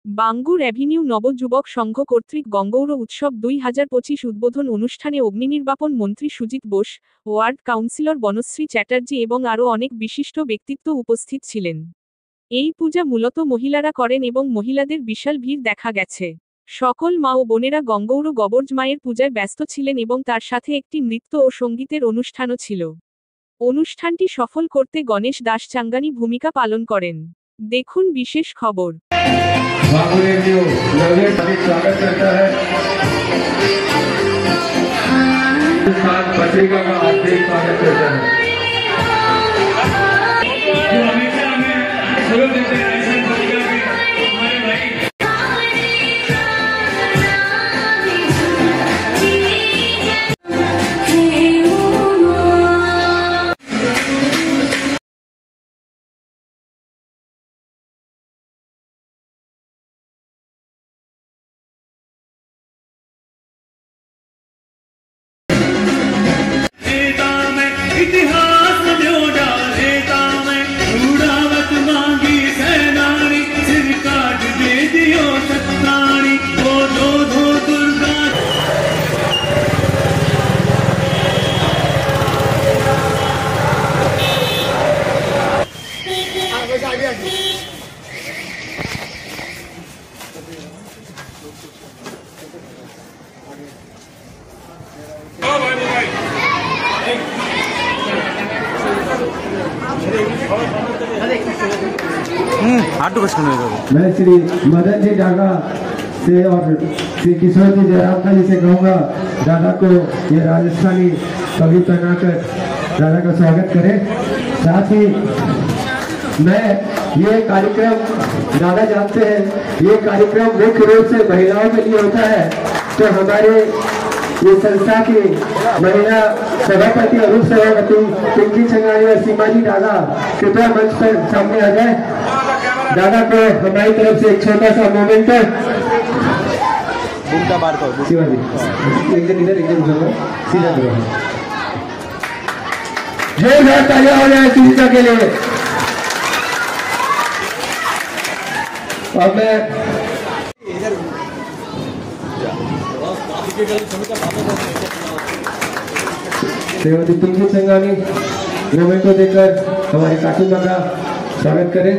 Bangur avenue নবযুবক সংঘ কর্তৃক গঙ্গৌর উৎসব 2025 উদ্বোধন অনুষ্ঠানে অগ্নিনির্বাপন মন্ত্রী সুজিত বোস, ওয়ার্ড কাউন্সিলর বনশ্রী চ্যাটার্জি এবং আরও অনেক বিশিষ্ট ব্যক্তিত্ব উপস্থিত ছিলেন। এই পূজা মূলত মহিলারা করেন এবং মহিলাদের বিশাল ভিড় দেখা গেছে। সকল মা ও বোনেরা গঙ্গৌর গবর্জ মায়ের পূজায় ব্যস্ত ছিলেন এবং তার সাথে একটি নৃত্য ও সঙ্গীতের অনুষ্ঠানও ছিল। অনুষ্ঠানটি সফল করতে গণেশ দাস চাঙ্গানি ভূমিকা পালন করেন। দেখুন বিশেষ খবর। स्वागत करता है पत्रिका का हार्दिक स्वागत करता है। जो हमेशा हमें सहयोग देते हैं ऐसे पत्रिका के हमारे भाई इतिहास न्योड़ा देता मैं उड़ावत मांगी सेनानी सिर काट दे दियो सत्तानी वो दो दुर्गा मैं श्री मदन जी डागा से और श्री किशोर जी जयराम जी से कहूँगा दादा को ये राजस्थानी कवि बनाकर दादा का स्वागत करें। साथ ही मैं ये कार्यक्रम दादा जानते हैं ये कार्यक्रम मुख्य रूप से महिलाओं के लिए होता है, तो हमारे ये संस्था की महिला सभापति और उप सभापति पिंकी चंगानी और सीमा जी दादा कृपया मंच पर सामने आ जाए। दादा को हमारी तरफ से एक छोटा सा मोमेंट है। शिवाजी एकदम इधर एकदम सीधा जोरदार तालियां हो जाए सुनीता के लिए। और मैं श्रीमती पिंकी चंगानी मोमेंट को देकर हमारे कार्टून का स्वागत करें।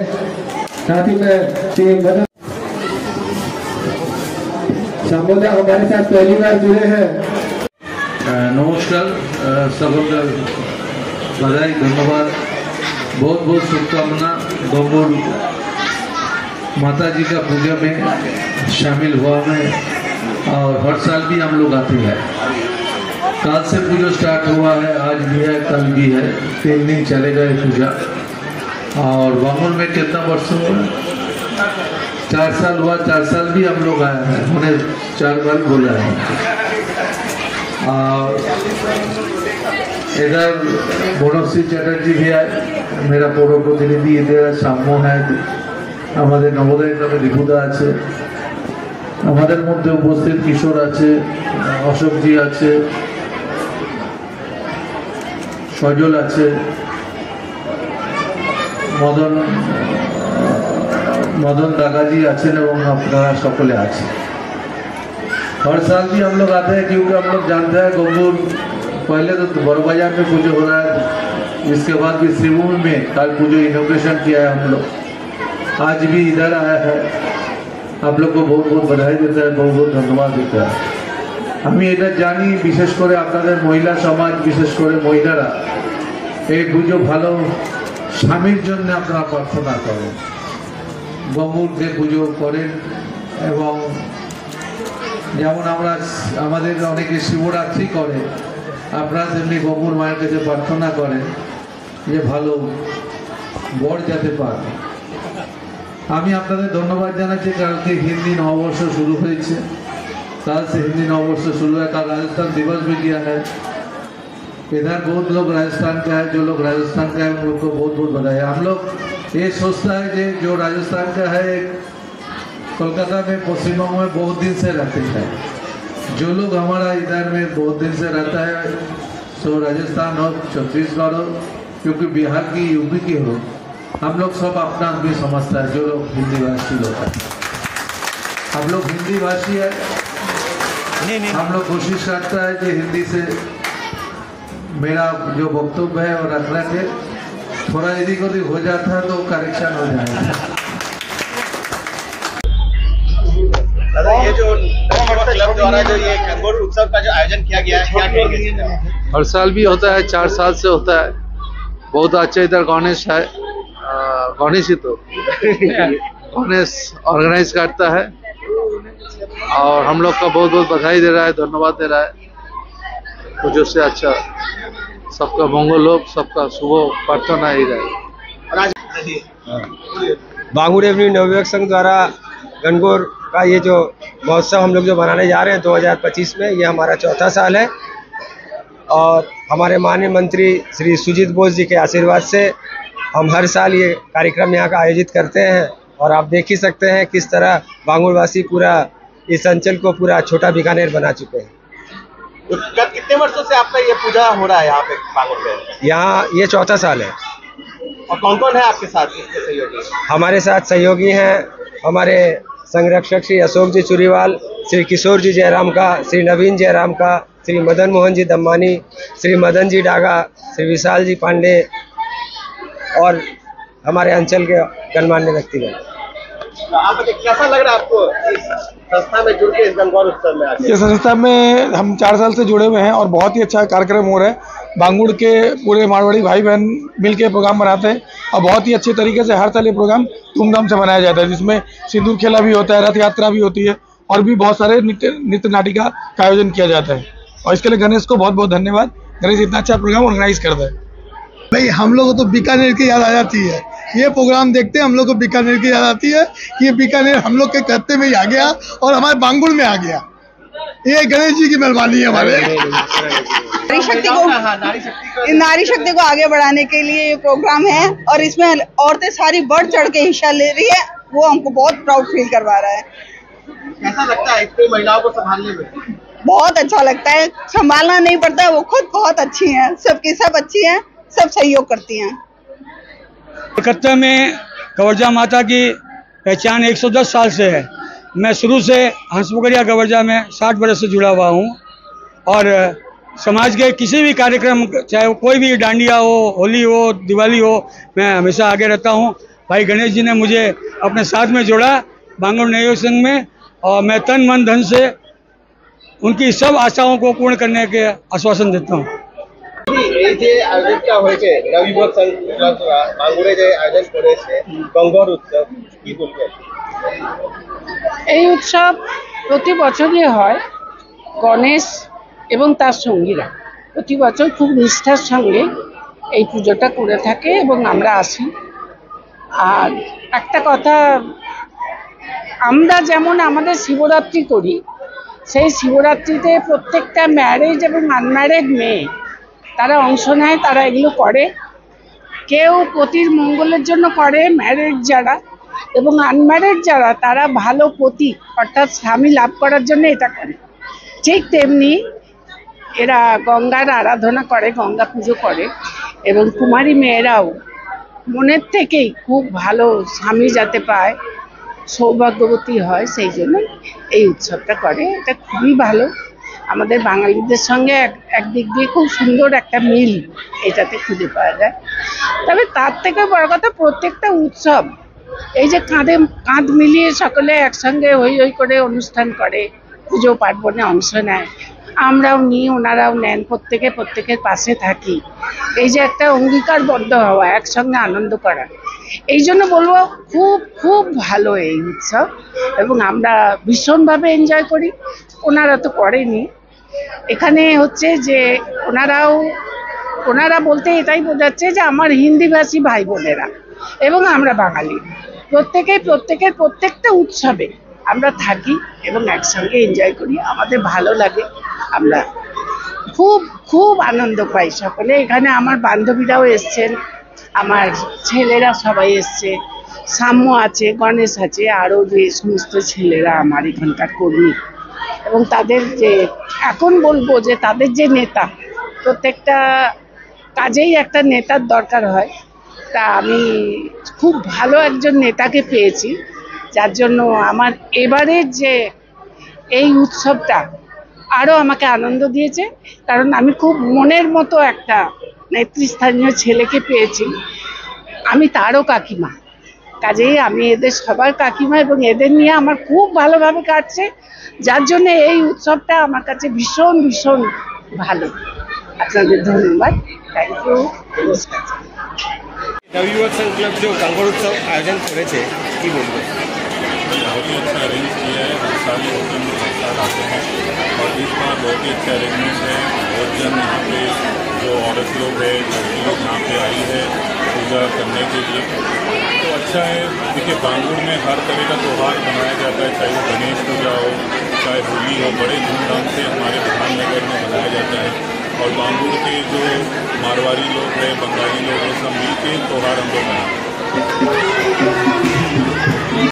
साथ ही में श्री मदन सामोदा हमारे साथ पहली बार जुड़े हैं। नमस्कार सबको बधाई धन्यवाद बहुत बहुत शुभकामना। गंगौर माता जी का पूजा में शामिल हुआ मैं और हर साल भी हम लोग आते हैं। कल से पूजा स्टार्ट हुआ है, आज भी है कल भी है, 3 दिन चलेगा ये पूजा। और गंगौर में कितना वर्ष हुआ? 4 साल हुआ। 4 साल भी हम लोग आए हैं, उन्हें 4 बार बोला है। और इधर বনশ্রী চ্যাটার্জি भी आए, मेरा पौर प्रतिनिधि इधर सामो है, हमारे नवोदय ग्रामे रिपुदा আছে, আমাদের মধ্যে উপস্থিত কিশোর আছে, অশোক জি আছে, সজল আছে, मदन दागा जी आছেন এবং আপনারা সকলে আছেন। हर साल भी हम लोग आते हैं क्योंकि हम लोग जानते हैं गंगौर पहले तो बड़ बाजार में पूजा हो रहा है, इसके बाद भी श्रीभूमि में कल पूजा इनोग्रेशन किया है हम लोग, आज भी इधर आया है। आप लोग को बहुत बहुत बधाई देता है, बहुत बहुत धन्यवाद देता है। আমি এটা জানি বিশেষ করে আপনাদের মহিলা সমাজ, বিশেষ করে মহিলারা এই পুজো ভালো স্বামীর জন্য আপনারা প্রার্থনা করেন, গঙ্গৌর যে পুজো করেন। এবং যেমন আমরা আমাদের অনেকে শিবরাত্রি করে, আপনারা তেমনি গঙ্গৌর মায়ের কাছে প্রার্থনা করেন যে ভালো বর যাতে পান। আমি আপনাদের ধন্যবাদ জানাচ্ছি। কালকে हिंदी नववर्ष शुरू হয়েছে, कल से हिंदी नववर्ष शुरू है। कल राजस्थान दिवस भी किया है। इधर बहुत लोग राजस्थान का है, जो लोग राजस्थान का है उन लोग को बहुत बहुत बधाई। हम लोग ये सोचता है कि जो राजस्थान का है कोलकाता में पश्चिम बंगाल में बहुत दिन से रहते हैं, जो लोग हमारा इधर में बहुत दिन से रहता है, सो राजस्थान हो, छत्तीसगढ़ हो, क्योंकि बिहार की यूपी की हो, हम लोग सब अपना आदमी समझता है जो लोग हिंदी भाषी लोग हैं। हम लोग हिंदी भाषी है, हम लोग कोशिश करता है कि हिंदी से मेरा जो वक्तव्य है वो रखने के थोड़ा यदि कोई हो जाता है तो करेक्शन हो जाएगा। ये जो क्लब द्वारा जो ये गंगोर उत्सव का जो आयोजन किया गया है, क्या कहेंगे? हर साल भी होता है, 4 साल से होता है। बहुत अच्छा इधर गणेश है, गणेश ही तो गणेश ऑर्गेनाइज करता है और हम लोग का बहुत बहुत बधाई दे रहा है, धन्यवाद दे रहा है। कुछ उससे अच्छा सबका मंगल हो, सबका शुभ प्रार्थना ही रहे। बांगुर एवं नवयुवक संघ द्वारा गणगौर का ये जो महोत्सव हम लोग जो मनाने जा रहे हैं 2025 में, ये हमारा 4था साल है और हमारे माननीय मंत्री श्री सुजीत बोस जी के आशीर्वाद से हम हर साल ये कार्यक्रम यहाँ का आयोजित करते हैं। और आप देख ही सकते हैं किस तरह बांगुरवासी पूरा इस अंचल को पूरा छोटा बीकानेर बना चुके हैं। तो कितने वर्षों से आपका ये पूजा हो रहा है यहाँ पे बांगुर में? यहाँ ये 4था साल है। और कौन कौन है आपके साथ इसके सहयोगी? हमारे साथ सहयोगी हैं हमारे संरक्षक श्री अशोक जी चुरीवाल, श्री किशोर जी जयराम का, श्री नवीन जयराम का, श्री मदन मोहन जी दम्मानी, श्री मदन जी डागा, श्री विशाल जी पांडे और हमारे अंचल के गणमान्य व्यक्तिगण। तो आप कैसा लग रहा है आपको इस संस्था में जुड़ के इस गंगौर उत्सव में आके? इस संस्था में हम 4 साल से जुड़े हुए हैं और बहुत ही अच्छा कार्यक्रम हो रहा है। बांगुड़ के पूरे मारवाड़ी भाई बहन मिल के प्रोग्राम बनाते हैं और बहुत ही अच्छे तरीके से हर साल ये प्रोग्राम धूमधाम से मनाया जाता है, जिसमें सिंदूर खेला भी होता है, रथ यात्रा भी होती है और भी बहुत सारे नृत्य नाटिका का आयोजन किया जाता है। और इसके लिए गणेश को बहुत बहुत धन्यवाद। गणेश इतना अच्छा प्रोग्राम ऑर्गेनाइज करता है। भाई हम लोग को तो बीकानेर की याद आ जाती है, ये प्रोग्राम देखते हैं हम लोग को बीकानेर की याद आती है। ये बीकानेर हम लोग के करते में ही आ गया और हमारे बांगुर में आ गया। ये गणेश जी की मेहरबानी है हमारे। नारी शक्ति को आगे बढ़ाने के लिए ये प्रोग्राम है और इसमें औरतें सारी बढ़ चढ़ के हिस्सा ले रही है, वो हमको बहुत प्राउड फील करवा रहा है। कैसा लगता है इतनी महिलाओं को संभालने में? बहुत अच्छा लगता है, संभालना नहीं पड़ता है, वो खुद बहुत अच्छी हैं, सबकी सब अच्छी हैं, सब सहयोग करती हैं। कलकत्ता में कवर्जा माता की पहचान 110 साल से है। मैं शुरू से हंसमुखरिया कवर्जा में 60 वर्ष से जुड़ा हुआ हूँ और समाज के किसी भी कार्यक्रम, चाहे कोई भी डांडिया हो, होली हो, दिवाली हो, मैं हमेशा आगे रहता हूँ। भाई गणेश जी ने मुझे अपने साथ में जोड़ा बांगुर नवयुवक संघ में और मैं तन मन धन से उनकी सब आशाओं को पूर्ण करने के आश्वासन देता हूँ। नवयुवक संघ बांगुरे যে আয়োজন করেছে গঙ্গর উৎসব, কি বলবেন? এই উৎসব প্রতি বছরই হয়। গণেশ এবং তার সঙ্গীরা প্রতি বছর খুব নিষ্ঠার সঙ্গে এই পুজোটা করে থাকে এবং আমরা আসি। আর একটা কথা, আমরা যেমন আমাদের শিবরাত্রি করি, সেই শিবরাত্রিতে প্রত্যেকটা ম্যারেজ এবং আনম্যারেড মেয়ে তারা অংশ নেয়, তারা এগুলো করে। কেউ পতির মঙ্গলের জন্য করে, ম্যারেড যারা এবং আনম্যারেড যারা তারা ভালো পতি অর্থাৎ স্বামী লাভ করার জন্য এটা করে। ঠিক তেমনি এরা গঙ্গার আরাধনা করে, গঙ্গা পুজো করে এবং কুমারী মেয়েরাও মনের থেকেই খুব ভালো স্বামী যাতে পায়, সৌভাগ্যবতী হয়, সেই জন্য এই উৎসবটা করে। এটা খুবই ভালো, আমাদের বাঙালিদের সঙ্গে একদিক দিয়ে খুব সুন্দর একটা মিল এটাতে খুঁজে পাওয়া যায়। তবে তার থেকে বড় কথা, প্রত্যেকটা উৎসব এই যে কাঁধ মিলিয়ে সকলে একসঙ্গে হই হই করে অনুষ্ঠান করে, পুজো পার্বণে অংশ নেয়, আমরাও নিই, ওনারাও নেন, প্রত্যেকের পাশে থাকি। এই যে একটা অঙ্গীকারবদ্ধ হওয়া, একসঙ্গে আনন্দ করা, এই জন্য বলবো খুব খুব ভালো এই উৎসব এবং আমরা ভীষণভাবে এনজয় করি। ওনারা তো করেনি, এখানে হচ্ছে যে ওনারা বলতে এটাই বোঝাচ্ছে যে আমার হিন্দিভাষী ভাই বোনেরা এবং আমরা বাঙালি প্রত্যেকটা উৎসবে আমরা থাকি এবং একসঙ্গে এনজয় করি, আমাদের ভালো লাগে, আমরা খুব খুব আনন্দ পাই সকলে। এখানে আমার বান্ধবীরাও এসছেন, আমার ছেলেরা সবাই এসছে, সাম্য আছে, গণেশ আছে, আরও যে সমস্ত ছেলেরা আমার এখানকার কর্মী এবং তাদের যে এখন বলবো যে তাদের যে নেতা, প্রত্যেকটা কাজেই একটা নেতার দরকার হয়, তা আমি খুব ভালো একজন নেতাকে পেয়েছি যার জন্য আমার এবারের যে এই উৎসবটা আরও আমাকে আনন্দ দিয়েছে, কারণ আমি খুব মনের মতো একটা নেতৃস্থানীয় ছেলেকে পেয়েছি। আমি তারও কাকিমা, কাজেই আমি এদের সবার কাকিমা এবং এদের নিয়ে আমার খুব ভালোভাবে কাটছে, যার জন্য এই উৎসবটা আমার কাছে ভীষণ ভীষণ ভালো। আপনাদের ধন্যবাদ, থ্যাংক ইউ, নমস্কার। नवयुवक संघ क्लब जो गंगोर उत्सव आयोजन करेছে কি বলবো? बहुत ही अच्छा अरेंज किया है। हर साल ये होटल में हर साल आते हैं और इस बार बहुत ही अच्छा अरेंजमेंट है। बहुत जन यहाँ पे जो औरत लोग है, लड़की लोग यहाँ पे आई है पूजा करने के लिए, तो अच्छा है। देखिए बांगुर में हर तरह का त्यौहार मनाया जाता है, चाहे वो गणेश पूजा हो, चाहे होली हो, बड़े धूमधाम से हमारे विधाननगर में मनाया जाता है। और बांगुर के जो मारवाड़ी लोग हैं, बंगाली लोग हैं, सब मिल के त्यौहार हम लोग मनाते हैं।